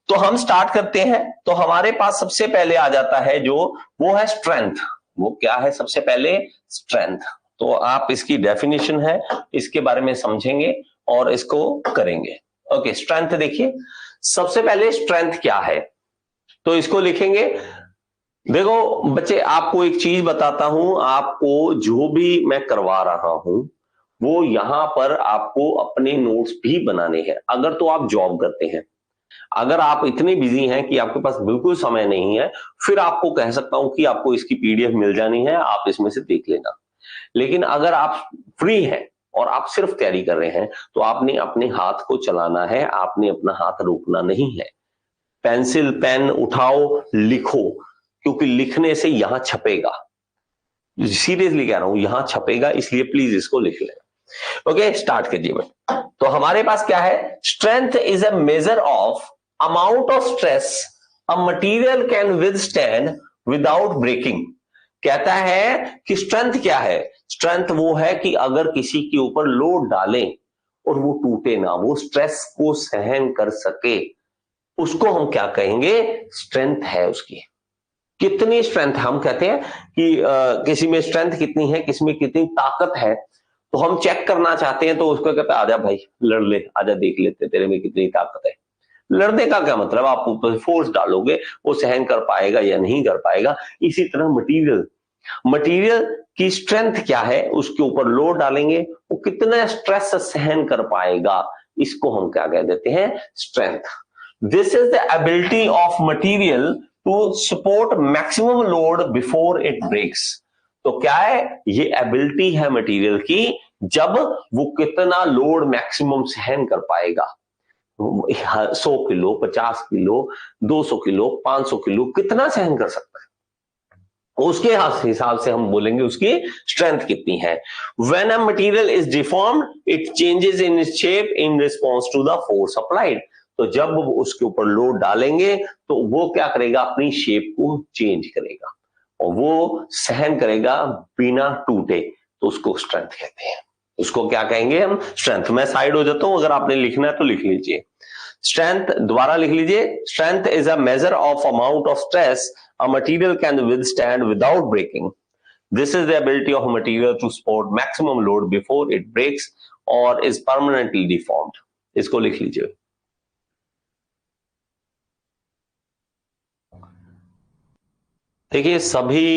तो हम स्टार्ट करते हैं। तो हमारे पास सबसे पहले आ जाता है जो, वो है स्ट्रेंथ। वो क्या है सबसे पहले? स्ट्रेंथ। तो आप इसकी डेफिनेशन है, इसके बारे में समझेंगे और इसको करेंगे। ओके, स्ट्रेंथ देखिए, सबसे पहले स्ट्रेंथ क्या है तो इसको लिखेंगे। देखो बच्चे, आपको एक चीज बताता हूं, आपको जो भी मैं करवा रहा हूं वो यहां पर आपको अपने नोट्स भी बनाने हैं। अगर तो आप जॉब करते हैं, अगर आप इतने बिजी हैं कि आपके पास बिल्कुल समय नहीं है, फिर आपको कह सकता हूं कि आपको इसकी पीडीएफ मिल जानी है, आप इसमें से देख लेना। लेकिन अगर आप फ्री हैं और आप सिर्फ तैयारी कर रहे हैं, तो आपने अपने हाथ को चलाना है, आपने अपना हाथ रोकना नहीं है। पेंसिल पेन उठाओ, लिखो, क्योंकि लिखने से यहां छपेगा। सीरियसली कह रहा हूं, यहां छपेगा, इसलिए प्लीज इसको लिख लें। ओके, स्टार्ट कीजिए भाई। तो हमारे पास क्या है? Strength is a measure of amount of stress a material can withstand without breaking. कहता है कि स्ट्रेंथ क्या है? स्ट्रेंथ वो है कि अगर किसी के ऊपर लोड डालें और वो टूटे ना, वो स्ट्रेस को सहन कर सके, उसको हम क्या कहेंगे? स्ट्रेंथ है उसकी। कितनी स्ट्रेंथ, हम कहते हैं कि किसी में स्ट्रेंथ कितनी है, किसी में कितनी ताकत है, तो हम चेक करना चाहते हैं तो उसको कहते हैं आजा भाई लड़ ले, आजा देख लेते तेरे में कितनी ताकत है। लड़ने का क्या मतलब? आप ऊपर फोर्स डालोगे, वो सहन कर पाएगा या नहीं कर पाएगा। इसी तरह मटेरियल, मटेरियल की स्ट्रेंथ क्या है? उसके ऊपर लोड डालेंगे, वो कितना स्ट्रेस सहन कर पाएगा, इसको हम क्या कह देते हैं? Strength. This is the ability of material to support maximum load before it breaks. तो क्या है? ये एबिलिटी है मटेरियल की, जब वो कितना लोड मैक्सिमम सहन कर पाएगा। 100 किलो, 50 किलो, 200 किलो, 500 किलो, कितना सहन कर सकता है, उसके हिसाब से हम बोलेंगे उसकी स्ट्रेंथ कितनी है। When a material is deformed it changes in its shape in response to the force applied. तो जब उसके ऊपर लोड डालेंगे तो वो क्या करेगा? अपनी शेप को चेंज करेगा और वो सहन करेगा बिना टूटे, तो उसको स्ट्रेंथ कहते हैं। उसको क्या कहेंगे हम? स्ट्रेंथ। मैं साइड हो जाता हूं, अगर आपने लिखना है तो लिख लीजिए। स्ट्रेंथ दोबारा लिख लीजिए। Strength is a measure of amount of stress a material can withstand without breaking. This is the ability of a material to support maximum load before it breaks or is permanently deformed. इसको लिख लीजिए। देखिए सभी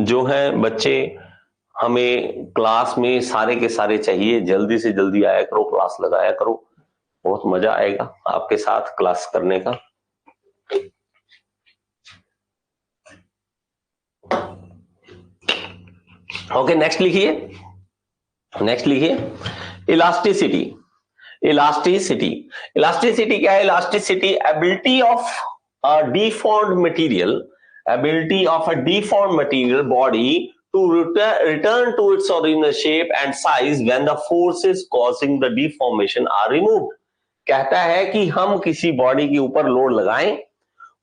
जो है बच्चे, हमें class में सारे के सारे चाहिए, जल्दी से जल्दी आया करो, क्लास लगाया करो, बहुत मजा आएगा आपके साथ क्लास करने का। ओके, नेक्स्ट लिखिए, नेक्स्ट लिखिए। इलास्टिसिटी। इलास्टिसिटी, इलास्टिसिटी क्या है? Elasticity ability of a deformed material, ability of a deformed material body to return to its original shape and size when the forces causing the deformation are removed। कहता है कि हम किसी body के ऊपर load लगाएं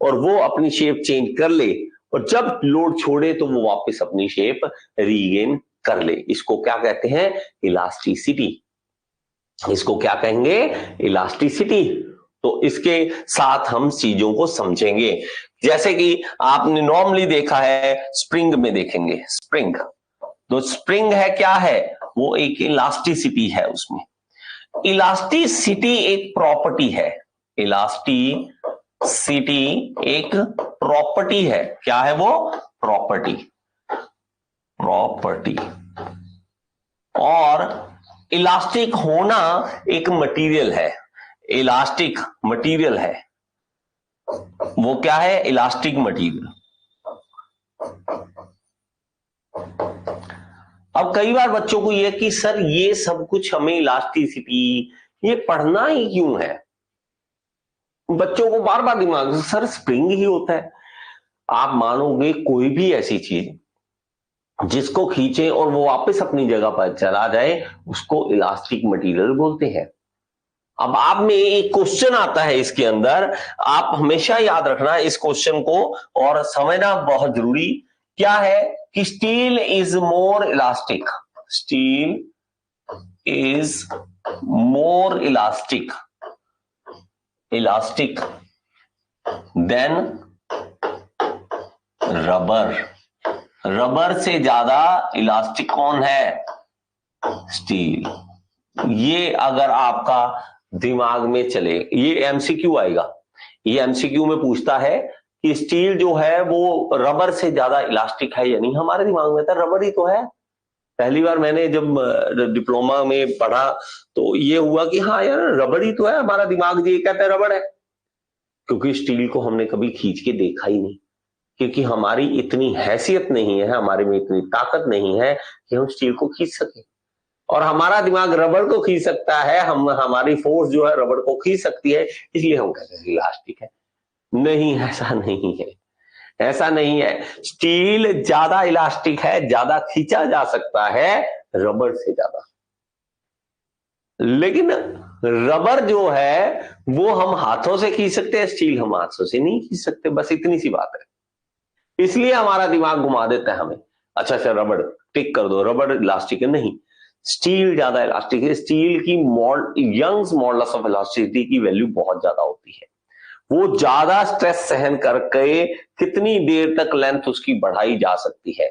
और वो अपनी शेप चेंज कर ले, और जब लोड छोड़े तो वो वापस अपनी शेप रीगेन कर ले। इसको क्या कहते हैं? इलास्टिसिटी। इसको क्या कहेंगे? इलास्टिसिटी। तो इसके साथ हम चीजों को समझेंगे, जैसे कि आपने नॉर्मली देखा है, स्प्रिंग में देखेंगे, स्प्रिंग, तो स्प्रिंग है क्या है? वो एक इलास्टिसिटी है उसमें। इलास्टिसिटी एक प्रॉपर्टी है, इलास्टिसिटी एक प्रॉपर्टी है। क्या है वो? Property, property. और इलास्टिक होना एक मटेरियल है, इलास्टिक मटेरियल है, वो क्या है? Elastic material. अब कई बार बच्चों को ये कि सर ये सब कुछ हमें इलास्टिसिटी ये पढ़ना ही क्यों है? बच्चों को बार बार दिमाग में, सर स्प्रिंग ही होता है। आप मानोगे कोई भी ऐसी चीज जिसको खींचे और वो वापस अपनी जगह पर चला जाए, उसको इलास्टिक मटेरियल बोलते हैं। अब आप में एक क्वेश्चन आता है इसके अंदर, आप हमेशा याद रखना इस क्वेश्चन को और समझना बहुत जरूरी क्या है कि steel is more elastic, steel is more elastic, elastic than rubber. Rubber से ज्यादा इलास्टिक कौन है? स्टील। ये अगर आपका दिमाग में चले, ये एमसीक्यू आएगा, ये एमसीक्यू में पूछता है कि स्टील जो है वो रबर से ज्यादा इलास्टिक है या नहीं। हमारे दिमाग में था रबर ही तो है। पहली बार मैंने जब डिप्लोमा में पढ़ा तो ये हुआ कि हाँ यार रबर ही तो है, हमारा दिमाग ये कहता है रबर है, क्योंकि स्टील को हमने कभी खींच के देखा ही नहीं, क्योंकि हमारी इतनी हैसियत नहीं है, हमारे में इतनी ताकत नहीं है कि हम स्टील को खींच सके। और हमारा दिमाग रबर को खींच सकता है, हमारी फोर्स जो है रबर को खींच सकती है, इसलिए हम कहते हैं इलास्टिक है। नहीं, ऐसा नहीं है, ऐसा नहीं है। स्टील ज्यादा इलास्टिक है, ज्यादा खींचा जा सकता है रबर से ज्यादा। लेकिन रबर जो है वो हम हाथों से खींच सकते हैं, स्टील हम हाथों से नहीं खींच सकते, बस इतनी सी बात है। इसलिए हमारा दिमाग घुमा देता है हमें। अच्छा रबर टिक कर दो, रबर इलास्टिक है, नहीं, स्टील ज्यादा इलास्टिक है। स्टील की यंग्स मॉडुलस ऑफ इलास्टिसिटी की वैल्यू बहुत ज्यादा होती है। वो ज्यादा स्ट्रेस सहन करके कितनी देर तक लेंथ उसकी बढ़ाई जा सकती है,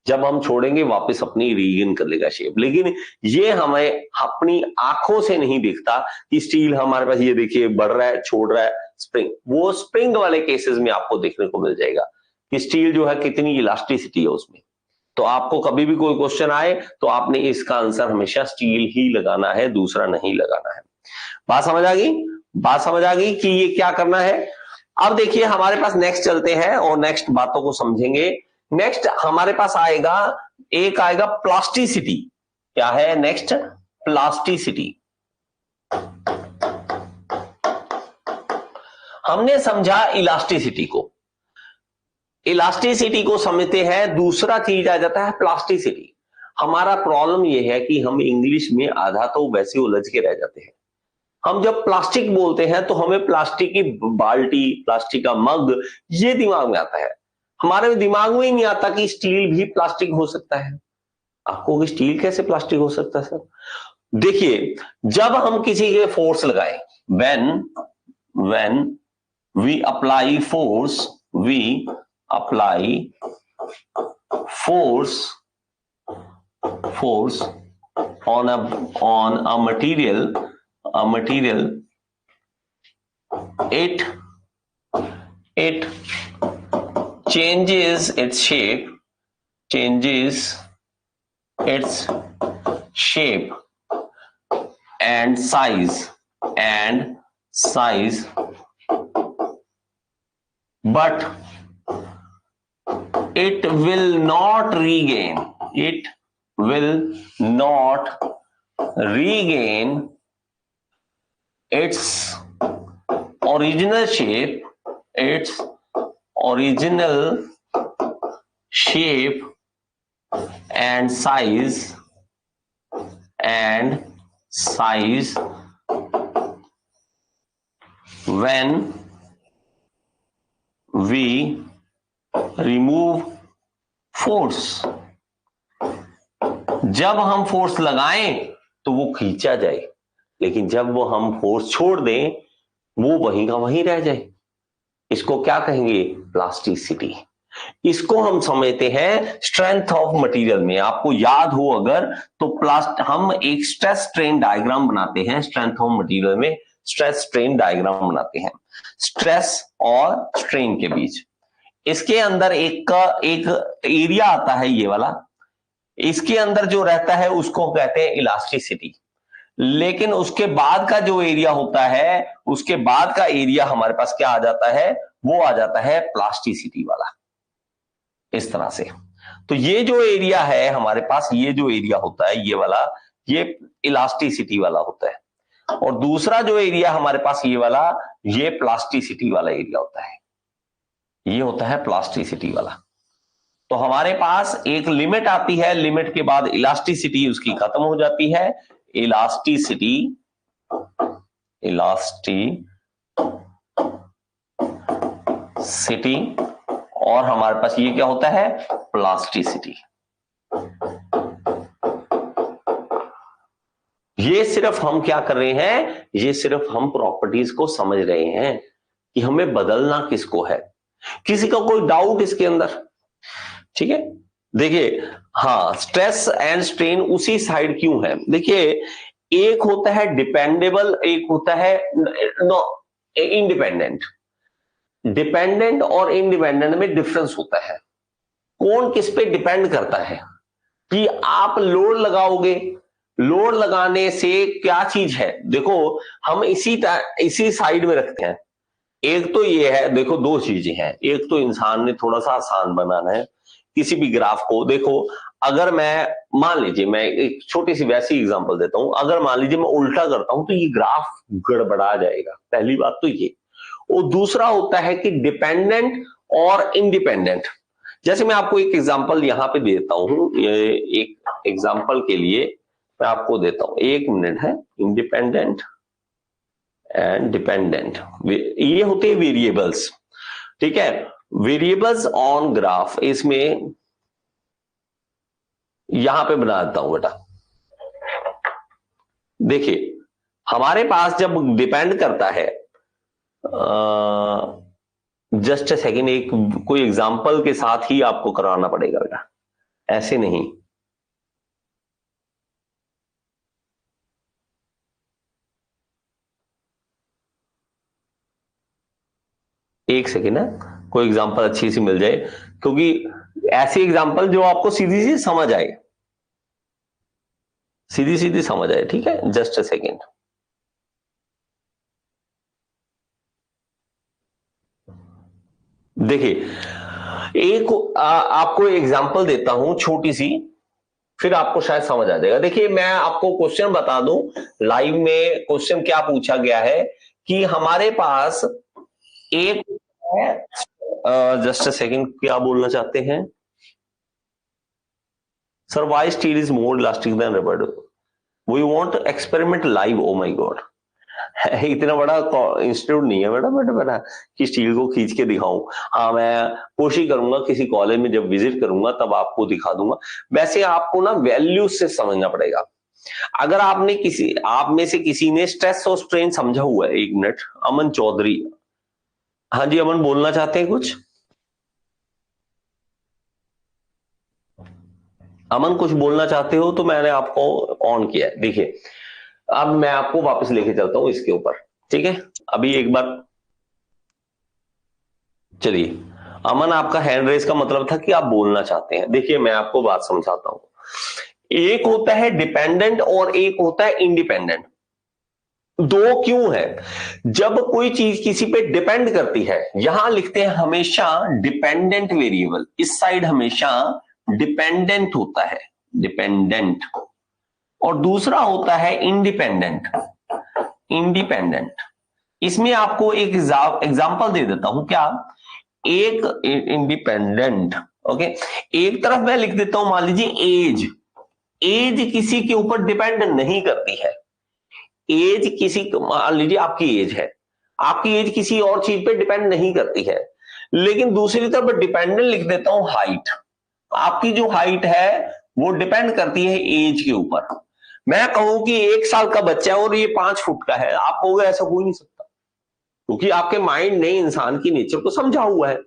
जब हम छोड़ेंगे वापस अपनी रीगेन कर लेगा शेप। लेकिन ये हमें अपनी आंखों से नहीं दिखता कि स्टील हमारे पास ये देखिए बढ़ रहा है, छोड़ रहा है, स्प्रिंग। वो स्प्रिंग वाले केसेस में आपको देखने को मिल जाएगा कि स्टील जो है कितनी इलास्टिसिटी है उसमें। तो आपको कभी भी कोई क्वेश्चन आए तो आपने इसका आंसर हमेशा स्टील ही लगाना है, दूसरा नहीं लगाना है। बात समझ आ गई? बात समझ आ गई कि ये क्या करना है। अब देखिए हमारे पास नेक्स्ट चलते हैं और नेक्स्ट बातों को समझेंगे। नेक्स्ट हमारे पास आएगा, एक आएगा प्लास्टिसिटी। क्या है नेक्स्ट? प्लास्टिसिटी। हमने समझा इलास्टिसिटी को, इलास्टिसिटी को समझते हैं। दूसरा चीज आ जाता है प्लास्टिसिटी। हमारा प्रॉब्लम यह है कि हम इंग्लिश में आधा तो वैसे उलझ के रह जाते हैं। हम जब प्लास्टिक बोलते हैं तो हमें प्लास्टिक की बाल्टी, प्लास्टिक का मग, ये दिमाग में आता है। हमारे दिमाग में ही नहीं आता कि स्टील भी प्लास्टिक हो सकता है। आपको कि स्टील कैसे प्लास्टिक हो सकता है सर? देखिए, जब हम किसी के फोर्स लगाएं, when we apply force, we apply force on a material, it changes its shape, and size, but it will not regain its original shape, and size when we remove force। जब हम force लगाएं तो वो खींचा जाए, लेकिन जब वो हम फोर्स छोड़ दें वो वहीं का वहीं रह जाए। इसको क्या कहेंगे? प्लास्टिसिटी। इसको हम समझते हैं स्ट्रेंथ ऑफ मटेरियल में। आपको याद हो अगर तो हम एक स्ट्रेस स्ट्रेन डायग्राम बनाते हैं स्ट्रेंथ ऑफ मटेरियल में। स्ट्रेस स्ट्रेन डायग्राम बनाते हैं स्ट्रेस और स्ट्रेन के बीच। इसके अंदर एक एरिया आता है, ये वाला। इसके अंदर जो रहता है उसको कहते हैं इलास्टिसिटी। लेकिन उसके बाद का जो एरिया होता है, उसके बाद का एरिया हमारे पास क्या आ जाता है? वो आ जाता है प्लास्टिसिटी वाला, इस तरह से। तो ये जो एरिया है हमारे पास, ये जो एरिया होता है ये वाला, ये इलास्टिसिटी वाला होता है। और दूसरा जो एरिया हमारे पास ये वाला, ये प्लास्टिसिटी वाला एरिया होता है। ये होता है प्लास्टिसिटी वाला। तो हमारे पास एक लिमिट आती है, लिमिट के बाद इलास्टिसिटी उसकी खत्म हो जाती है। इलास्टिसिटी और हमारे पास ये क्या होता है? प्लास्टिसिटी। ये सिर्फ हम क्या कर रहे हैं? ये सिर्फ हम प्रॉपर्टीज को समझ रहे हैं कि हमें बदलना किसको है। किसी का कोई डाउट इसके अंदर? ठीक है, देखिए, हाँ, स्ट्रेस एंड स्ट्रेन उसी साइड क्यों है? देखिए, एक होता है डिपेंडेबल, एक होता है नो इंडिपेंडेंट। डिपेंडेंट और इंडिपेंडेंट में डिफरेंस होता है। कौन किस पे डिपेंड करता है कि आप लोड लगाओगे, लोड लगाने से क्या चीज है, देखो हम इसी साइड में रखते हैं। एक तो ये है, देखो दो चीजें हैं, एक तो इंसान ने थोड़ा सा आसान बनाना है किसी भी ग्राफ को। देखो, अगर मैं मान लीजिए, मैं एक छोटी सी वैसी एग्जांपल देता हूं, अगर मान लीजिए मैं उल्टा करता हूं तो ये ग्राफ गड़बड़ा जाएगा, पहली बात तो ये। और दूसरा होता है कि डिपेंडेंट और इंडिपेंडेंट। जैसे मैं आपको एक एग्जांपल यहां पे देता हूं, एक एग्जांपल के लिए मैं आपको देता हूं, एक मिनट है। इंडिपेंडेंट एंड डिपेंडेंट, ये होते हैं वेरिएबल्स। ठीक है, वेरिएबल्स ऑन ग्राफ, इसमें यहां पे बना देता हूं बेटा। देखिए, हमारे पास जब डिपेंड करता है, जस्ट अ सेकेंड, एक कोई एग्जांपल के साथ ही आपको कराना पड़ेगा बेटा, ऐसे नहीं। एक सेकेंड है, कोई एग्जांपल अच्छी सी मिल जाए, क्योंकि ऐसी एग्जांपल जो आपको सीधी सी समझ आए, सीधी सीधी समझ आए। ठीक है, जस्ट अ सेकेंड। देखिए, आपको एग्जांपल देता हूं छोटी सी, फिर आपको शायद समझ आ जाएगा। देखिए, मैं आपको क्वेश्चन बता दूं, लाइव में क्वेश्चन क्या पूछा गया है कि हमारे पास एक है, जस्ट अ सेकंड, क्या बोलना चाहते हैं sir? Why steel is more elastic than rubber? We want experiment live. Oh my god, इतना बड़ा इंस्टीट्यूट नहीं है बेटा बेटा बेटा कि स्टील को खींच के दिखाऊं। हाँ, मैं कोशिश करूंगा किसी कॉलेज में जब विजिट करूंगा तब आपको दिखा दूंगा। वैसे आपको ना वैल्यूज से समझना पड़ेगा। अगर आप में से किसी ने स्ट्रेस और स्ट्रेन समझा हुआ है, एक मिनट, अमन चौधरी। हाँ जी, अमन बोलना चाहते हैं कुछ? अमन कुछ बोलना चाहते हो तो मैंने आपको ऑन किया है। देखिए, अब मैं आपको वापस लेके चलता हूं इसके ऊपर। ठीक है, अभी एक बार चलिए। अमन, आपका हैंड रेस का मतलब था कि आप बोलना चाहते हैं। देखिए, मैं आपको बात समझाता हूं। एक होता है डिपेंडेंट और एक होता है इंडिपेंडेंट। दो क्यों है? जब कोई चीज किसी पे डिपेंड करती है, यहां लिखते हैं हमेशा डिपेंडेंट वेरिएबल, इस साइड हमेशा डिपेंडेंट होता है, डिपेंडेंट। और दूसरा होता है इंडिपेंडेंट, इंडिपेंडेंट। इसमें आपको एक एग्जांपल दे देता हूं, क्या? एक इंडिपेंडेंट, ओके, एक तरफ मैं लिख देता हूं, मान लीजिए एज। एज किसी के ऊपर डिपेंड नहीं करती है। एज किसी, मान लीजिए आपकी एज है, आपकी एज किसी और चीज पे डिपेंड नहीं करती है। लेकिन दूसरी तरफ डिपेंडेंट लिख देता हूं हाइट। आपकी जो हाइट है वो डिपेंड करती है एज के ऊपर। मैं कहूं कि 1 साल का बच्चा है और ये 5 फुट का है, आप कहोगे ऐसा हो नहीं सकता, क्योंकि आपके माइंड ने इंसान की नेचर को समझा हुआ है।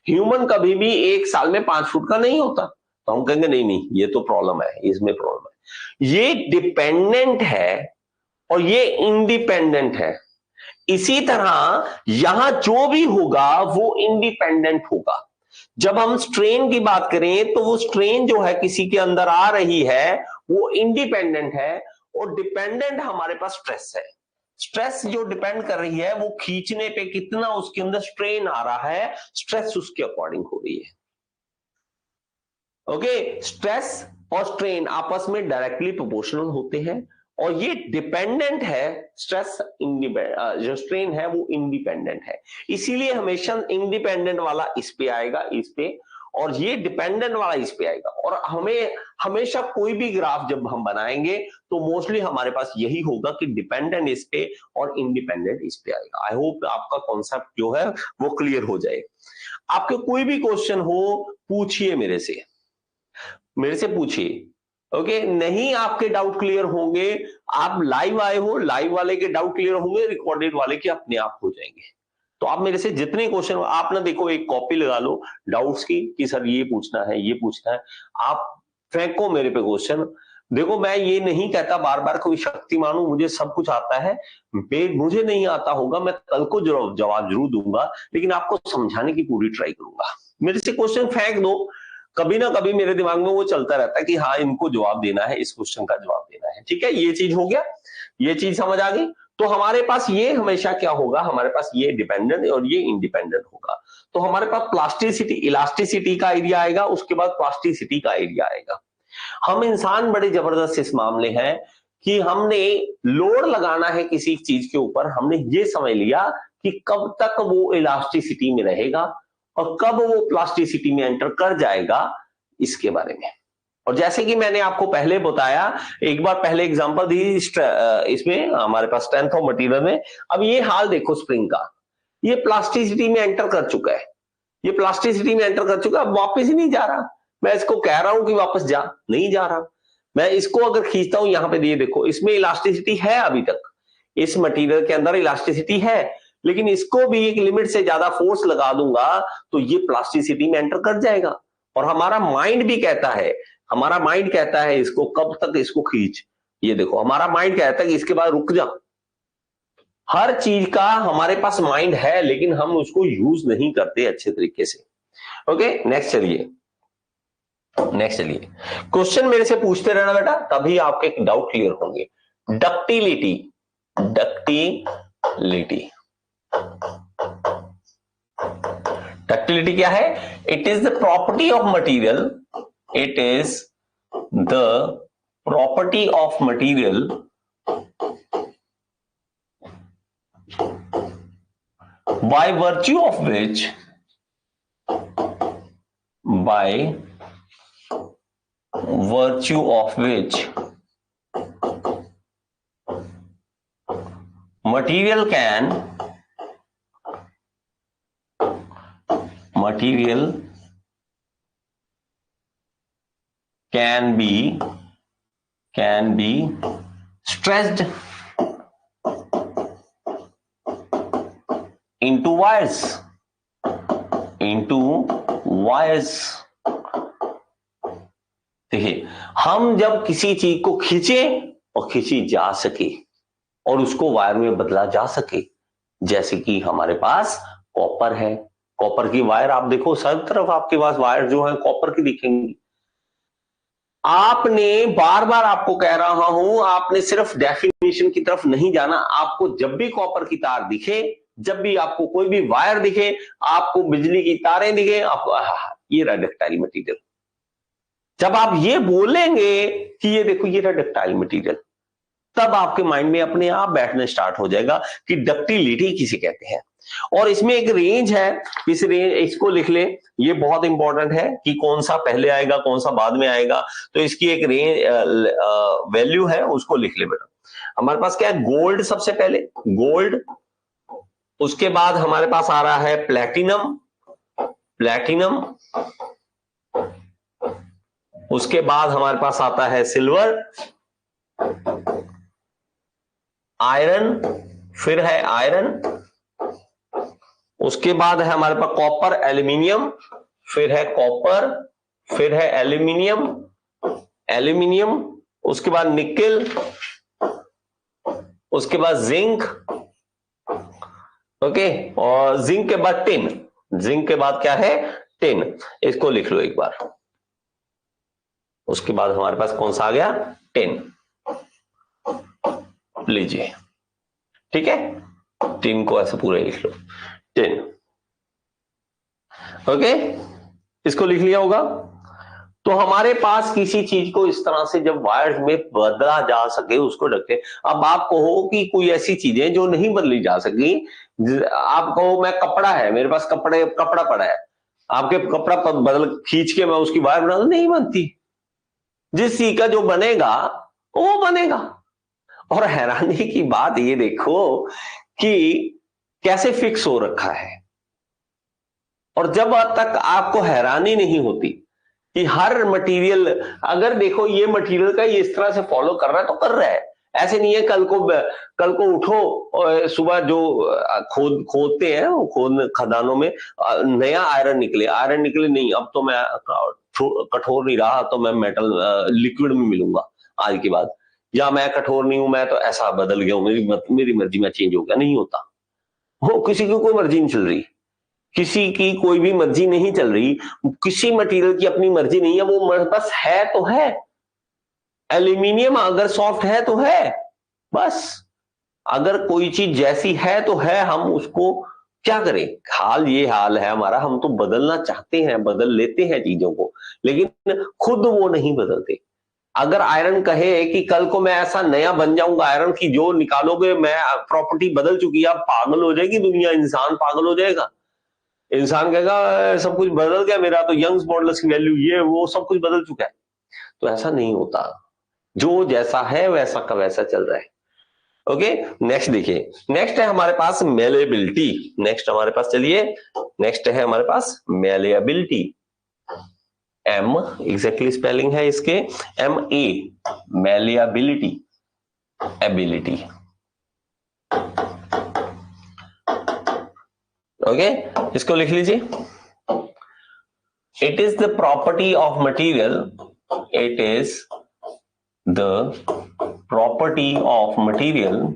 ह्यूमन कभी भी 1 साल में 5 फुट का नहीं होता। तो हम कहेंगे नहीं नहीं, ये तो प्रॉब्लम है, इसमें प्रॉब्लम है। ये डिपेंडेंट है और ये इंडिपेंडेंट है। इसी तरह यहां जो भी होगा वो इंडिपेंडेंट होगा। जब हम स्ट्रेन की बात करें तो वो स्ट्रेन जो है किसी के अंदर आ रही है वो इंडिपेंडेंट है, और डिपेंडेंट हमारे पास स्ट्रेस है। स्ट्रेस जो डिपेंड कर रही है वो खींचने पे कितना उसके अंदर स्ट्रेन आ रहा है, स्ट्रेस उसके अकॉर्डिंग हो रही है। ओके, स्ट्रेस और स्ट्रेन आपस में डायरेक्टली प्रोपोर्शनल होते हैं, और ये डिपेंडेंट है। स्ट्रेस जो स्ट्रेन है वो इंडिपेंडेंट है, इसीलिए हमेशा इंडिपेंडेंट वाला इस पे आएगा, इस पे, और ये डिपेंडेंट वाला इस पे आएगा। और हमें हमेशा कोई भी ग्राफ जब हम बनाएंगे तो मोस्टली हमारे पास यही होगा कि डिपेंडेंट इस पे और इंडिपेंडेंट इस पे आएगा। आई होप आपका कॉन्सेप्ट जो है वो क्लियर हो जाए। आपके कोई भी क्वेश्चन हो पूछिए, मेरे से पूछिए। ओके, नहीं आपके डाउट क्लियर होंगे, आप लाइव आए हो, लाइव वाले के डाउट क्लियर होंगे, रिकॉर्डेड वाले के अपने आप हो जाएंगे। तो आप मेरे से जितने क्वेश्चन, आप ना देखो एक कॉपी लगा लो डाउट्स की कि सर ये पूछना है ये पूछना है, आप फेंको मेरे पे क्वेश्चन। देखो मैं ये नहीं कहता बार बार कोई शक्तिमान हूं, मुझे सब कुछ आता है, मुझे नहीं आता होगा मैं कल को जवाब जरूर दूंगा, लेकिन आपको समझाने की पूरी ट्राई करूंगा। मेरे से क्वेश्चन फेंक दो, कभी ना कभी मेरे दिमाग में वो चलता रहता है कि हाँ इनको जवाब देना है, इस क्वेश्चन का जवाब देना है। ठीक है, ये चीज हो गया, ये चीज समझ आ गई। तो हमारे पास ये हमेशा क्या होगा, हमारे पास ये डिपेंडेंट और ये इंडिपेंडेंट होगा। तो हमारे पास प्लास्टिसिटी इलास्टिसिटी का आइडिया आएगा, उसके बाद प्लास्टिसिटी का आइडिया आएगा। हम इंसान बड़े जबरदस्त इस मामले हैं कि हमने लोड लगाना है किसी चीज के ऊपर, हमने ये समझ लिया कि कब तक वो इलास्टिसिटी में रहेगा और कब वो प्लास्टिसिटी में एंटर कर जाएगा, इसके बारे में। और जैसे कि मैंने आपको पहले बताया, एक बार पहले एग्जांपल दी इसमें हमारे पास स्ट्रेंथ ऑफ मटेरियल में, अब ये हाल देखो स्प्रिंग का, ये प्लास्टिसिटी में एंटर कर चुका है, ये प्लास्टिसिटी में एंटर कर चुका है, अब वापस ही नहीं जा रहा। मैं इसको कह रहा हूं कि वापस जा, नहीं जा रहा। मैं इसको अगर खींचता हूं, यहां पे ये देखो, इसमें इलास्टिसिटी है, अभी तक इस मटेरियल के अंदर इलास्टिसिटी है, लेकिन इसको भी एक लिमिट से ज्यादा फोर्स लगा दूंगा तो ये प्लास्टिसिटी में एंटर कर जाएगा। और हमारा माइंड भी कहता है, हमारा माइंड कहता है इसको कब तक इसको खींच, ये देखो हमारा माइंड कहता है कि इसके बाद रुक जा। हर चीज का हमारे पास माइंड है, लेकिन हम उसको यूज नहीं करते अच्छे तरीके से। ओके, नेक्स्ट चलिए, नेक्स्ट चलिए, क्वेश्चन मेरे से पूछते रहना बेटा, तभी आपके डाउट क्लियर होंगे। डक्टिलिटी, डक्टिलिटी, डक्टिलिटी क्या है? It is the property of material, it is the property of material by virtue of which material can be stretched into wires, देखिए, हम जब किसी चीज को खींचे और खींची जा सके और उसको वायर में बदला जा सके, जैसे कि हमारे पास कॉपर है, कॉपर की वायर आप देखो, सब तरफ आपके पास वायर जो है कॉपर की दिखेंगी। आपने बार बार आपको कह रहा हूं, आपने सिर्फ डेफिनेशन की तरफ नहीं जाना, आपको जब भी कॉपर की तार दिखे, जब भी आपको कोई भी वायर दिखे, आपको बिजली की तारें दिखे, आपको ये रहा डक्टाइल मटीरियल। जब आप ये बोलेंगे कि ये देखो ये रहा डक्टाइल मटीरियल, तब आपके माइंड में अपने आप बैठना स्टार्ट हो जाएगा कि डक्टिलिटी किसे कहते हैं। और इसमें एक रेंज है, इस रेंज इसको लिख ले, ये बहुत इंपॉर्टेंट है कि कौन सा पहले आएगा कौन सा बाद में आएगा, तो इसकी एक रेंज वैल्यू है, उसको लिख ले बेटा। हमारे पास क्या है? गोल्ड सबसे पहले, गोल्ड, उसके बाद हमारे पास आ रहा है प्लैटिनम, प्लैटिनम, उसके बाद हमारे पास आता है सिल्वर, आयरन, फिर है आयरन, उसके बाद है हमारे पास कॉपर, एल्यूमिनियम, फिर है कॉपर, फिर है एल्यूमिनियम, एल्यूमिनियम, उसके बाद निकेल, उसके बाद जिंक, ओके, और जिंक के बाद टिन, जिंक के बाद क्या है? टिन, इसको लिख लो एक बार। उसके बाद हमारे पास कौन सा आ गया? टिन, लीजिए, ठीक है, टिन को ऐसे पूरा लिख लो, टिन, ओके, इसको लिख लिया होगा। तो हमारे पास किसी चीज को इस तरह से जब वायर में बदला जा सके उसको रखते। अब आप कहो कि कोई ऐसी चीजें जो नहीं बदली जा सकी, आप कहो मैं कपड़ा है, मेरे पास कपड़ा पड़ा है, आपके कपड़ा बदल खींच के मैं उसकी वायर बना, नहीं बनती। जिस चीज का जो बनेगा वो बनेगा। और हैरानी की बात ये देखो कि कैसे फिक्स हो रखा है। और जब तक आपको हैरानी नहीं होती कि हर मटेरियल, अगर देखो ये मटेरियल का ये इस तरह से फॉलो कर रहा है तो कर रहा है, ऐसे नहीं है कल को उठो और सुबह जो खोदते हैं वो खदानों में नया आयरन निकले नहीं, अब तो मैं कठोर नहीं रहा तो मैं मेटल लिक्विड में मिलूंगा आज के बाद, या मैं कठोर नहीं हूं, मैं तो ऐसा बदल गया हूं, मेरी मर्जी में चेंज हो गया। नहीं होता, वो किसी की कोई मर्जी नहीं चल रही, किसी की कोई भी मर्जी नहीं चल रही, किसी मटेरियल की अपनी मर्जी नहीं है, वो बस है तो है। एल्यूमिनियम अगर सॉफ्ट है तो है, बस। अगर कोई चीज जैसी है तो है, हम उसको क्या करें, हाल है हमारा, हम तो बदलना चाहते हैं, बदल लेते हैं चीजों को, लेकिन खुद वो नहीं बदलते। अगर आयरन कहे कि कल को मैं ऐसा नया बन जाऊंगा आयरन की जो निकालोगे मैं प्रॉपर्टी बदल चुकी है, अब पागल हो जाएगी दुनिया, इंसान पागल हो जाएगा। इंसान कहेगा सब कुछ बदल गया मेरा, तो यंग्स मॉडुलस की वैल्यू ये वो सब कुछ बदल चुका है। तो ऐसा नहीं होता, जो जैसा है वैसा का वैसा चल रहा है। ओके, नेक्स्ट देखिए, नेक्स्ट है हमारे पास मेलेबिलिटी। नेक्स्ट हमारे पास चलिए, नेक्स्ट है हमारे पास मेलेबिलिटी। एम एग्जैक्टली स्पेलिंग है इसके, MA, मेलेबिलिटी, एबिलिटी। ओके, इसको लिख लीजिए। It is the property of material, it is the property of material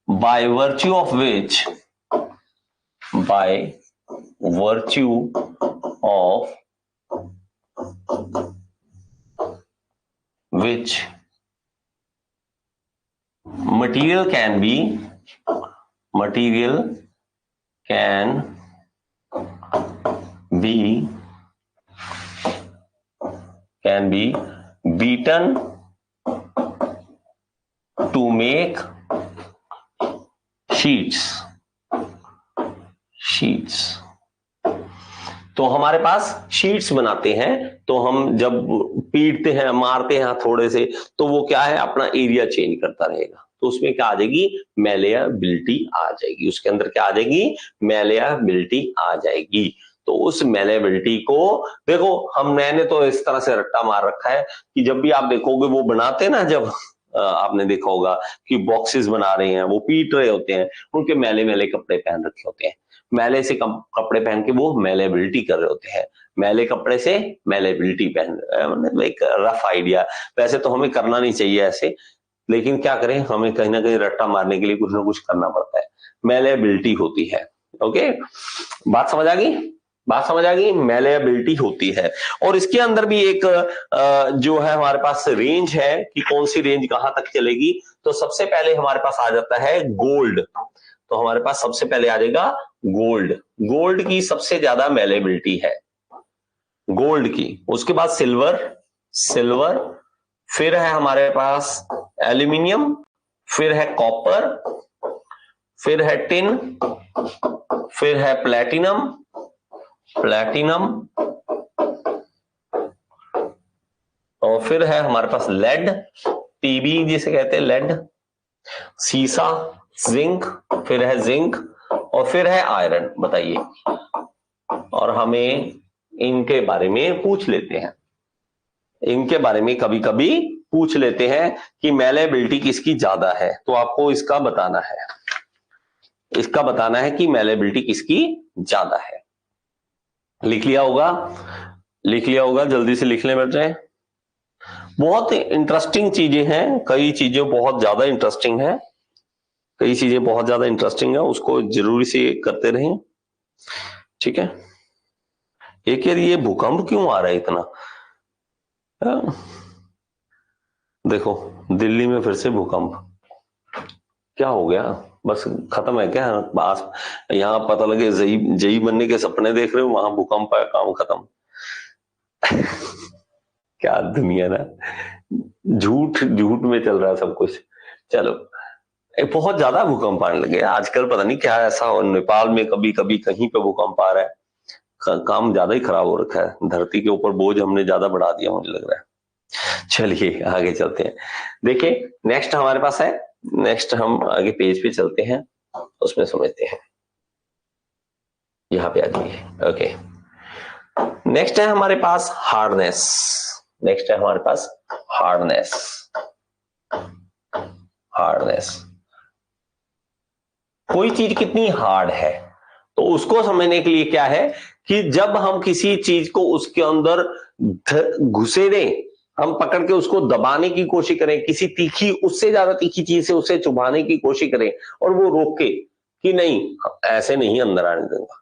by virtue of which material can be beaten to make sheets। तो हमारे पास sheets बनाते हैं, तो हम जब पीटते हैं मारते हैं थोड़े से, तो वो क्या है अपना एरिया चेंज करता रहेगा, तो उसमें क्या आ जाएगी, मेलेबिलिटी आ जाएगी, उसके अंदर क्या आ जाएगी, मेलेबिलिटी आ जाएगी। तो उस मेलेबिलिटी को देखो, हम मैंने तो इस तरह से रट्टा मार रखा है कि जब भी आप देखोगे वो बनाते ना, जब आपने देखा होगा कि बॉक्सेस बना रहे हैं, वो पीट रहे होते हैं, उनके मैले मैले कपड़े पहन रखे होते हैं, मैले से कपड़े पहन के वो मेलेबिलिटी कर रहे होते हैं, मैले कपड़े से मेलेबिलिटी पहन, मतलब एक रफ आइडिया। वैसे तो हमें करना नहीं चाहिए ऐसे, लेकिन क्या करें, हमें कहीं ना कहीं रट्टा मारने के लिए कुछ ना कुछ करना पड़ता है, मेलेबिलिटी होती है। ओके, बात समझ आ गई, बात समझ आ गई, मेलेबिलिटी होती है। और इसके अंदर भी एक जो है हमारे पास रेंज है कि कौन सी रेंज कहां तक चलेगी। तो सबसे पहले हमारे पास आ जाता है गोल्ड, तो हमारे पास सबसे पहले आ जाएगा गोल्ड। गोल्ड की सबसे ज्यादा मेलेबिलिटी है गोल्ड की, उसके बाद सिल्वर, फिर है हमारे पास एल्यूमिनियम, फिर है कॉपर, फिर है टिन, फिर है प्लेटिनम, और फिर है हमारे पास लेड, टीबी जिसे कहते हैं लेड, सीसा, जिंक, फिर है जिंक, और फिर है आयरन। बताइए, और हमें इनके बारे में पूछ लेते हैं, इनके बारे में कभी कभी पूछ लेते हैं कि मेलेबिलिटी किसकी ज्यादा है, तो आपको इसका बताना है कि मेलेबिलिटी किसकी ज्यादा है। लिख लिया होगा, जल्दी से लिख ले बेटे। बहुत इंटरेस्टिंग चीजें हैं, कई चीजें बहुत ज्यादा इंटरेस्टिंग है, उसको जरूरी से करते रहें, ठीक है। एक यार ये भूकंप क्यों आ रहा है इतना, देखो दिल्ली में फिर से भूकंप, क्या हो गया, बस खत्म है क्या बात, यहाँ पता लगे जई बनने के सपने देख रहे हो, वहां भूकंप है, काम खत्म। क्या दुनिया ना, झूठ में चल रहा है सब कुछ। चलो, बहुत ज्यादा भूकंप आने लगे आजकल, पता नहीं क्या ऐसा हो, नेपाल में कभी कभी कहीं पे भूकंप आ रहा है, काम ज्यादा ही खराब हो रखा है, धरती के ऊपर बोझ हमने ज्यादा बढ़ा दिया मुझे लग रहा है। चलिए आगे चलते हैं, देखिए नेक्स्ट हमारे पास है, नेक्स्ट हम आगे पेज पे चलते हैं, उसमें समझते हैं, यहाँ पे आ जाइए। ओके, नेक्स्ट है हमारे पास हार्डनेस। नेक्स्ट है हमारे पास हार्डनेस। हार्डनेस, कोई चीज कितनी हार्ड है, तो उसको समझने के लिए क्या है कि जब हम किसी चीज को उसके अंदर घुसेड़े, हम पकड़ के उसको दबाने की कोशिश करें, किसी तीखी, उससे ज्यादा तीखी चीज से उसे चुभाने की कोशिश करें और वो रोके कि नहीं ऐसे नहीं अंदर आने दूंगा,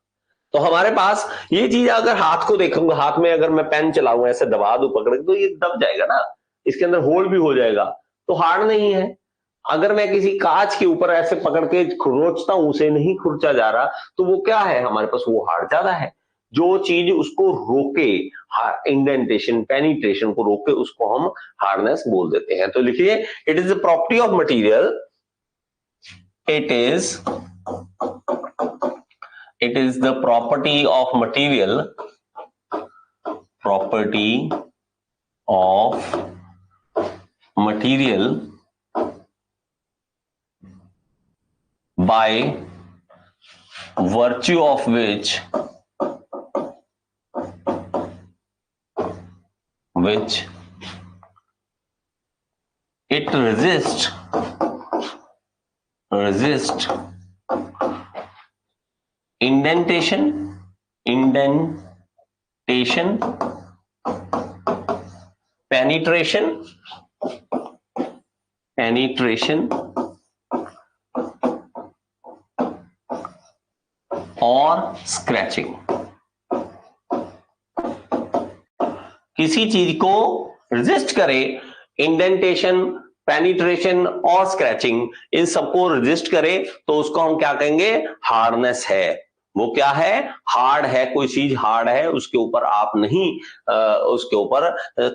तो हमारे पास ये चीज, अगर हाथ को देखूंगा, हाथ में अगर मैं पेन चलाऊं ऐसे दबा दूं पकड़ के, तो ये दब जाएगा ना, इसके अंदर होल भी हो जाएगा, तो हार्ड नहीं है। अगर मैं किसी कांच के ऊपर ऐसे पकड़ के खुरोचता हूं, उसे नहीं खुरचा जा रहा, तो वो क्या है हमारे पास, वो हार्ड ज्यादा है। जो चीज उसको रोके, इंडेंटेशन पेनिट्रेशन को रोके, उसको हम हार्डनेस बोल देते हैं। तो लिखिए, it is the property of material, it is the property of material, property of material by virtue of which it resist indentation, penetration और स्क्रैचिंग। किसी चीज को रेजिस्ट करे, इंडेंटेशन, पेनिट्रेशन और स्क्रैचिंग, इन सबको रेजिस्ट करे, तो उसको हम क्या कहेंगे, हार्डनेस है। वो क्या है, हार्ड है। कोई चीज हार्ड है, उसके ऊपर आप नहीं उसके ऊपर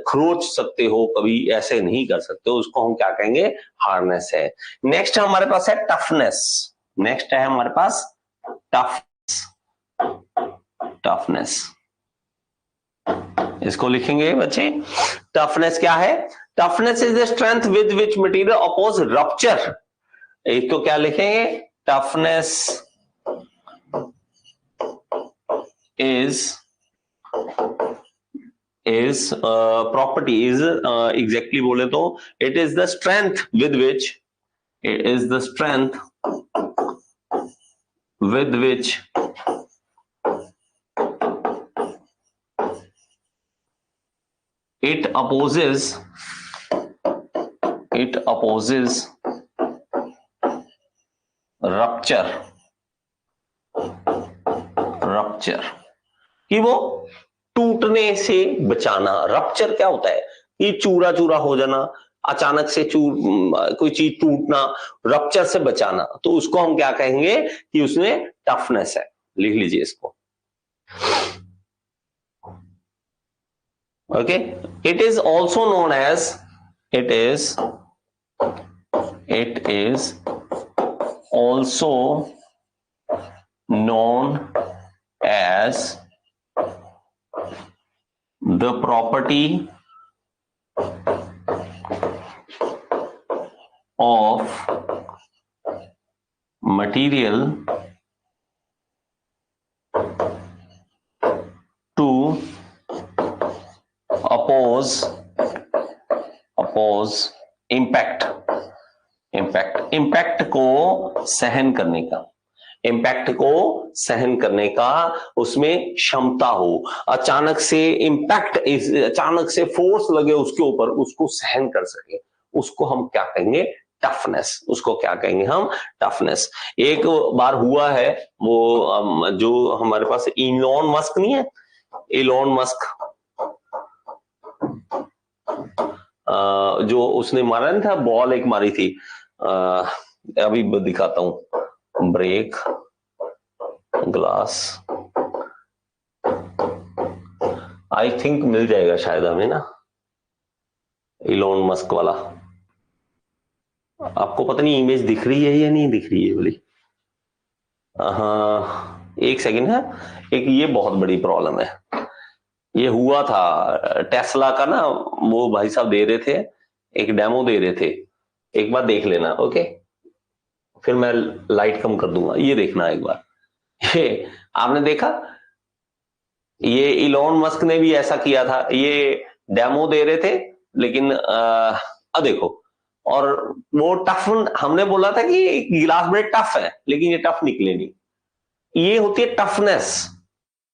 खरोच सकते हो, कभी ऐसे नहीं कर सकते हो, उसको हम क्या कहेंगे, हार्डनेस है। नेक्स्ट हमारे पास है टफनेस। नेक्स्ट है हमारे पास टफनेस। इसको लिखेंगे बच्चे, टफनेस क्या है, toughness is the strength with which material oppose rupture. इसको क्या लिखेंगे, toughness is property is exactly बोले तो it is the strength with which it opposes rupture कि वो टूटने से बचाना। रप्चर क्या होता है, कि चूरा चूरा हो जाना, अचानक से कोई चीज टूटना, रप्चर से बचाना, तो उसको हम क्या कहेंगे कि उसमें टफनेस है। लिख लीजिए इसको, okay. It is also known as also known as the property of material to oppose impact को सहन करने का, इम्पैक्ट को सहन करने का उसमें क्षमता हो। अचानक से इम्पैक्ट, अचानक से फोर्स लगे उसके ऊपर, उसको सहन कर सके, उसको हम क्या कहेंगे, टफनेस। उसको क्या कहेंगे हम, टफनेस। एक बार हुआ है वो जो हमारे पास इलॉन मस्क नहीं है, इलॉन मस्क जो उसने मारा नहीं था, बॉल एक मारी थी, अभी दिखाता हूं, ब्रेक ग्लास, आई थिंक मिल जाएगा शायद हमें ना, इलॉन मस्क वाला। आपको पता नहीं इमेज दिख रही है या नहीं दिख रही है बोली, हाँ एक सेकंड है। एक ये बहुत बड़ी प्रॉब्लम है, ये हुआ था टेस्ला का ना, वो भाई साहब दे रहे थे, एक डेमो दे रहे थे, एक बार देख लेना, ओके। फिर मैं लाइट कम कर दूंगा, ये देखना एक बार। ये आपने देखा, ये इलॉन मस्क ने भी ऐसा किया था, ये डेमो दे रहे थे, लेकिन देखो, और वो टफ, हमने बोला था कि गिलास बड़े टफ है, लेकिन ये टफ निकले नहीं। ये होती है टफनेस,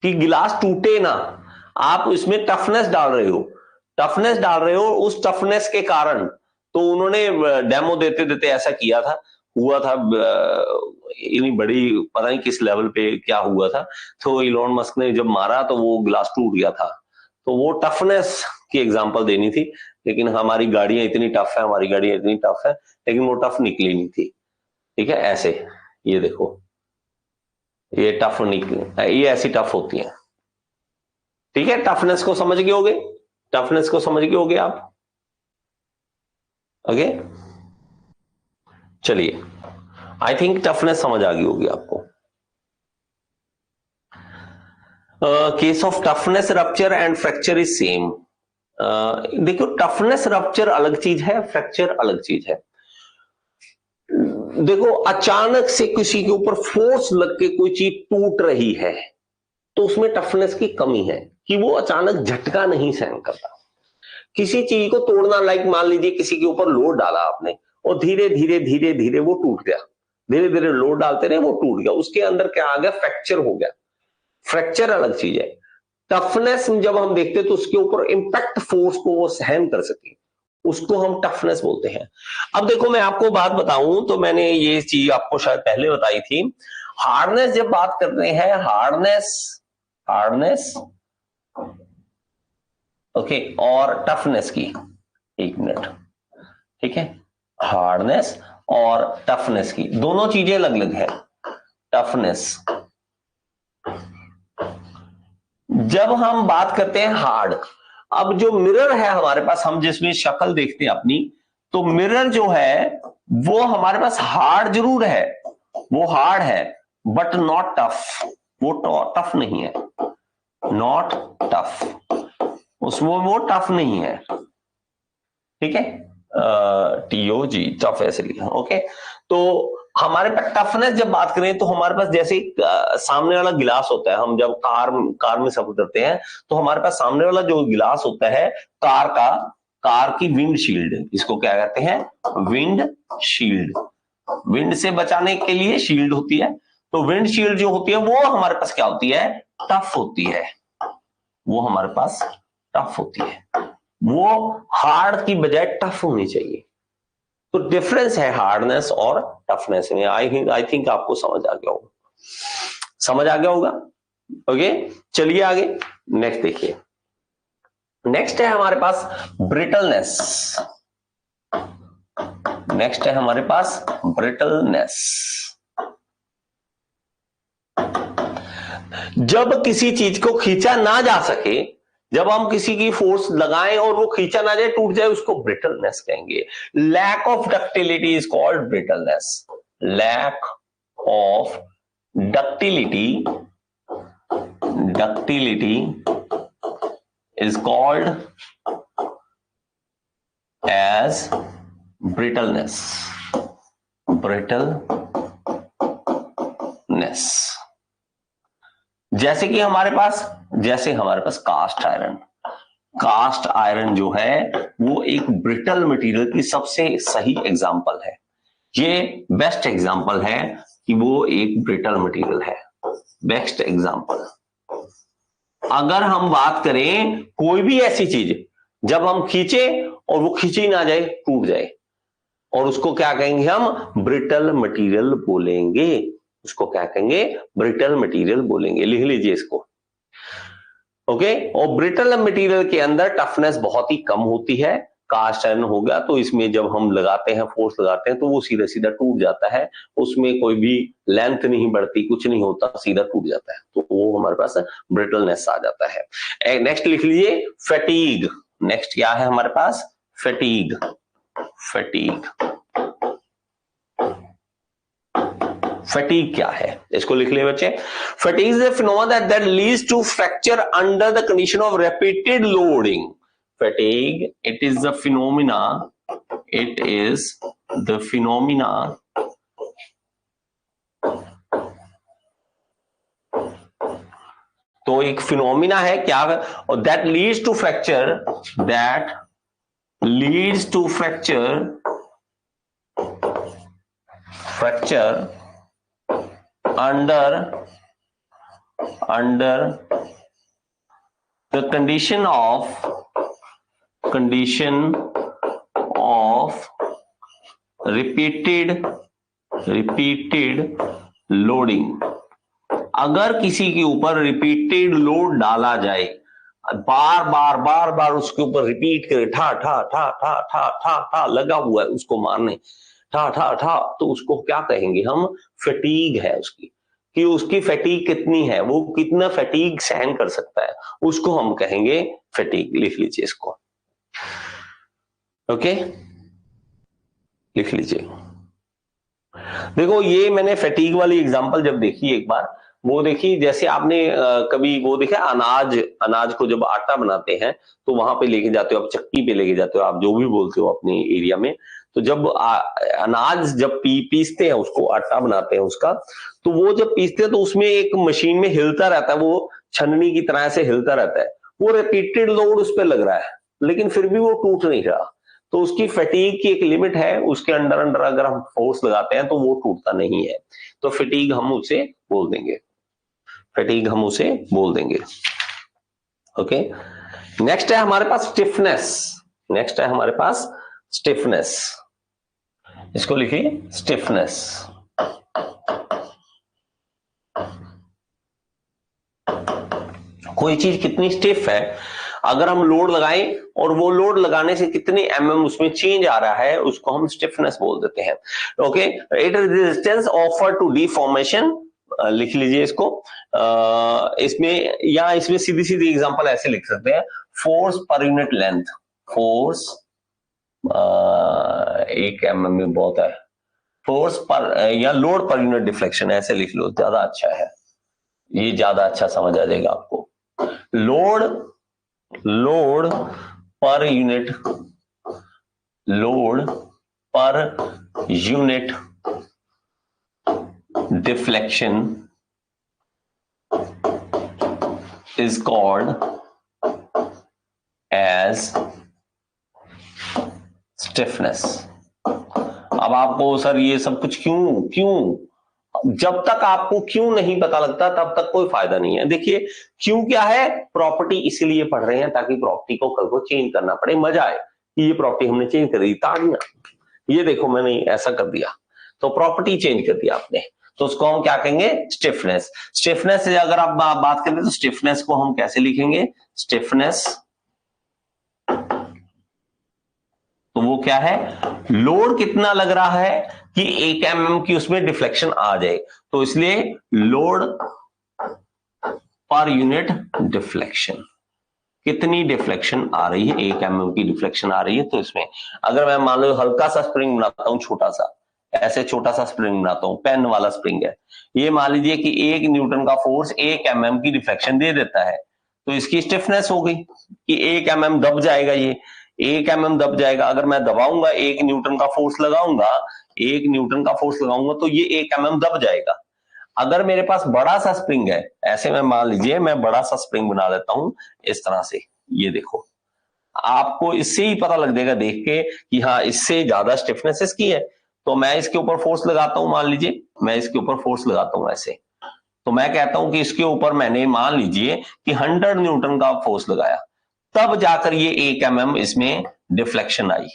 कि गिलास टूटे ना, आप इसमें टफनेस डाल रहे हो, टफनेस डाल रहे हो, उस टफनेस के कारण। तो उन्होंने डेमो देते देते ऐसा किया था, हुआ था इतनी बड़ी, पता नहीं किस लेवल पे क्या हुआ था। तो इलॉन मस्क ने जब मारा तो वो गिलास टूट गया था। तो वो टफनेस की एग्जांपल देनी थी, लेकिन हमारी गाड़ियां इतनी टफ है, हमारी गाड़ियां इतनी टफ है, लेकिन वो टफ निकली नहीं थी। ठीक है, ऐसे, ये देखो, ये टफ निकले, ये ऐसी टफ होती है। ठीक है, टफनेस को समझ गए होगे, टफनेस को समझ गए होगे आप। ओके, चलिए, आई थिंक टफनेस समझ आ गई होगी आपको। Case of toughness rupture and fracture is same. देखो, टफनेस रप्चर अलग चीज है, फ्रैक्चर अलग चीज है। देखो, अचानक से किसी के ऊपर फोर्स लग के कोई चीज टूट रही है, तो उसमें टफनेस की कमी है, कि वो अचानक झटका नहीं सहन करता। किसी चीज को तोड़ना, लाइक मान लीजिए किसी के ऊपर लोड डाला आपने, और धीरे धीरे धीरे धीरे वो टूट गया, धीरे धीरे लोड डालते रहे वो टूट गया, उसके अंदर क्या आ गया, फ्रैक्चर हो गया। फ्रैक्चर अलग चीज है। टफनेस जब हम देखते हैं तो उसके ऊपर इंपैक्ट फोर्स को वो सहन कर सके, उसको हम टफनेस बोलते हैं। अब देखो, मैं आपको बात बताऊं, तो मैंने ये चीज आपको शायद पहले बताई थी। हार्डनेस जब बात करते हैं, हार्डनेस, हार्डनेस, ओके, और टफनेस की, एक मिनट, ठीक है, हार्डनेस और टफनेस की दोनों चीजें अलग अलग है। टफनेस, जब हम बात करते हैं हार्ड, अब जो मिरर है हमारे पास, हम जिसमें शक्ल देखते हैं अपनी, तो मिरर जो है वो हमारे पास हार्ड जरूर है, वो हार्ड है, बट नॉट टफ, वो टफ नहीं है, नॉट टफ, उसमें वो टफ नहीं है। ठीक है, TOG, टफ ऐसे लिखा, ओके। तो हमारे पास टफनेस जब बात करें, तो हमारे पास जैसे सामने वाला गिलास होता है, हम जब कार में सफर करते हैं, तो हमारे पास सामने वाला जो गिलास होता है, कार की विंड शील्ड, इसको क्या कहते हैं, विंड शील्ड, विंड से बचाने के लिए शील्ड होती है। तो विंड शील्ड जो होती है वो हमारे पास क्या होती है, टफ होती है, वो हमारे पास टफ होती है, वो हार्ड की बजाय टफ होनी चाहिए। तो डिफरेंस है हार्डनेस और टफनेस में। आई थिंक आपको समझ आ गया होगा, समझ आ गया होगा। ओके, चलिए आगे, नेक्स्ट देखिए। नेक्स्ट है हमारे पास ब्रिटलनेस, नेक्स्ट है हमारे पास ब्रिटलनेस। जब किसी चीज को खींचा ना जा सके, जब हम किसी की फोर्स लगाएं और वो खींचा ना जाए, टूट जाए, उसको ब्रिटलनेस कहेंगे। Lack of ductility is called brittleness, lack of ductility, ductility is called as brittleness, brittleness। जैसे कि जैसे हमारे पास कास्ट आयरन, कास्ट आयरन जो है वो एक ब्रिटल मटेरियल की सबसे सही एग्जांपल है, ये बेस्ट एग्जांपल है कि वो एक ब्रिटल मटेरियल है, बेस्ट एग्जांपल। अगर हम बात करें कोई भी ऐसी चीज, जब हम खींचे और वो खींची ना जाए, टूट जाए, और उसको क्या कहेंगे हम, ब्रिटल मटेरियल बोलेंगे, उसको क्या कहेंगे, ब्रिटल मटेरियल बोलेंगे, लिख लीजिए इसको। ओके, और ब्रिटल मटेरियल के अंदर टफनेस बहुत ही कम होती है, कास्ट आयरन हो गया तो इसमें जब हम लगाते हैं, फोर्स लगाते हैं, तो वो सीधा सीधा टूट जाता है, उसमें कोई भी लेंथ नहीं बढ़ती, कुछ नहीं होता, सीधा टूट जाता है, तो वो हमारे पास ब्रिटलनेस आ जाता है। नेक्स्ट लिख लीजिए फैटीग। नेक्स्ट क्या है हमारे पास, फैटीग, फैटीग, फैटीग क्या है, इसको लिख लिए बच्चे। Fatigue is the phenomena that leads to fracture under the condition of repeated loading. Fatigue, it is the phenomena, it is the phenomena तो एक फिनोमिना है क्या, और that leads to fracture, that leads to fracture under the condition of repeated loading. अगर किसी के ऊपर repeated load डाला जाए, बार बार उसके ऊपर रिपीट करे, ठा ठा ठा ठा ठा ठा ठा लगा हुआ है उसको मारने, ठा ठा ठा, तो उसको क्या कहेंगे हम, फटीग है उसकी, कि उसकी फटीग कितनी है, वो कितना फटीग सहन कर सकता है, उसको हम कहेंगे फटीग। लिख लीजिए इसको, ओके, लिख लीजिए। देखो ये मैंने फटीग वाली एग्जांपल जब देखी एक बार, वो देखी जैसे आपने कभी वो देखा अनाज को जब आटा बनाते हैं तो वहां पे लेके जाते हो आप, चक्की पे लेके जाते हो आप, जो भी बोलते हो अपने एरिया में, तो जब अनाज जब पीसते हैं उसको, आटा बनाते हैं उसका, तो वो जब पीसते हैं तो उसमें एक मशीन में हिलता रहता है, वो छन्नी की तरह से हिलता रहता है, वो रिपीटेड लोड उस पर लग रहा है लेकिन फिर भी वो टूट नहीं रहा, तो उसकी फटीग की एक लिमिट है, उसके अंडर अगर हम फोर्स लगाते हैं तो वो टूटता नहीं है, तो फटीग हम उसे बोल देंगे, फटीग हम उसे बोल देंगे। ओके, नेक्स्ट है हमारे पास स्टिफनेस, इसको लिखिए स्टिफनेस। कोई चीज कितनी स्टिफ है, अगर हम लोड लगाएं और वो लोड लगाने से कितने mm उसमें चेंज आ रहा है, उसको हम स्टिफनेस बोल देते हैं। Okay, it is resistance offer to deformation, लिख लीजिए इसको। इसमें सीधी एग्जांपल ऐसे लिख सकते हैं, force per unit length, force 1 mm में बहुत है, फोर्स पर या लोड पर यूनिट डिफ्लेक्शन, ऐसे लिख लो, ज्यादा अच्छा है, ये ज्यादा अच्छा समझ आ जाएगा आपको। Load per unit deflection is called as stiffness। अब आपको सर ये सब कुछ क्यों, जब तक आपको क्यों नहीं पता लगता तब तक कोई फायदा नहीं है। देखिए क्यों क्या है, प्रॉपर्टी इसीलिए पढ़ रहे हैं ताकि प्रॉपर्टी को कल को चेंज करना पड़े, मजा आए कि ये प्रॉपर्टी हमने चेंज कर दी, ताड़ियां, ये देखो मैंने ऐसा कर दिया, तो प्रॉपर्टी चेंज कर दिया आपने, तो उसको हम क्या कहेंगे, स्टिफनेस। स्टिफनेस से अगर आप बात करें तो स्टिफनेस को हम कैसे लिखेंगे, स्टिफनेस, तो वो क्या है, लोड कितना लग रहा है कि 1 mm की उसमें डिफ्लेक्शन आ जाए, तो इसलिए लोड पर यूनिट डिफ्लेक्शन, कितनी डिफ्लेक्शन आ रही है, 1 mm की डिफ्लेक्शन आ रही है, तो इसमें अगर मैं मान लो हल्का सा स्प्रिंग बनाता हूं, छोटा सा, ऐसे छोटा सा स्प्रिंग बनाता हूं, पेन वाला स्प्रिंग है, ये मान लीजिए कि 1 न्यूटन का फोर्स 1 mm की डिफ्लेक्शन दे देता है, तो इसकी स्टिफनेस हो गई कि 1 mm दब जाएगा, ये 1 mm दब जाएगा। अगर मैं दबाऊंगा, 1 न्यूटन का फोर्स लगाऊंगा, 1 न्यूटन का फोर्स लगाऊंगा तो ये 1 mm दब जाएगा। अगर मेरे पास बड़ा सा स्प्रिंग है, ऐसे में मान लीजिए मैं बड़ा सा स्प्रिंग बना लेता हूं इस तरह से, ये देखो, आपको इससे ही पता लग जाएगा देख के कि हाँ इससे ज्यादा स्टिफनेस इसकी है, तो मैं इसके ऊपर फोर्स लगाता हूं, मान लीजिए मैं इसके ऊपर फोर्स लगाता हूं ऐसे, तो मैं कहता हूं कि इसके ऊपर मैंने मान लीजिए कि 100 न्यूटन का फोर्स लगाया, तब जाकर ये 1 mm इसमें डिफ्लेक्शन आई,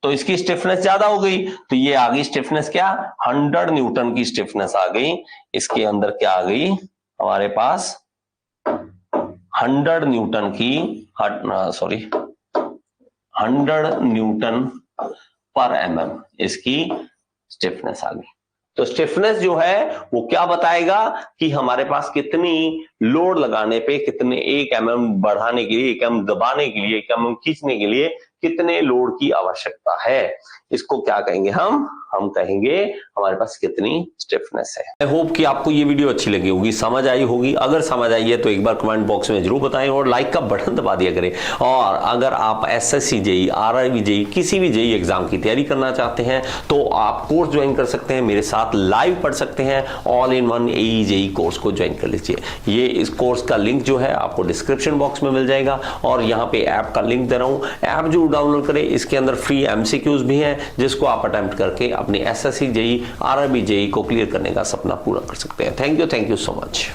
तो इसकी स्टिफनेस ज्यादा हो गई, तो ये आ गई स्टिफनेस क्या, 100 न्यूटन की स्टिफनेस आ गई। इसके अंदर क्या आ गई हमारे पास, 100 न्यूटन की, 100 न्यूटन पर mm इसकी स्टिफनेस आ गई। तो स्टिफनेस जो है वो क्या बताएगा कि हमारे पास कितनी लोड लगाने पे, कितने 1 mm बढ़ाने के लिए, 1 mm दबाने के लिए, 1 mm खींचने के लिए कितने लोड की आवश्यकता है, इसको क्या कहेंगे हम कहेंगे हमारे पास कितनी स्टिफनेस है। आई होप कि आपको ये वीडियो अच्छी लगी होगी, समझ आई होगी। अगर समझ आई है तो एक बार कमेंट बॉक्स में जरूर बताएं और लाइक का बटन दबा दिया करें। और अगर आप एसएससी जेईई, आरआरबी जेईई, किसी भी जेईई एग्जाम की तैयारी करना चाहते हैं तो आप कोर्स ज्वाइन कर सकते हैं, मेरे साथ लाइव पढ़ सकते हैं। All in one AE JEE course को ज्वाइन कर लीजिए। ये इस कोर्स का लिंक जो है आपको डिस्क्रिप्शन बॉक्स में मिल जाएगा और यहाँ पे ऐप का लिंक दे रहा हूँ, ऐप जरूर डाउनलोड करें। इसके अंदर फ्री एमसीक्यूज भी हैं जिसको आप अटेम्प्ट करके अपनी एसएससी जेईई, आरआरबी जेईई को क्लियर करने का सपना पूरा कर सकते हैं। Thank you so much.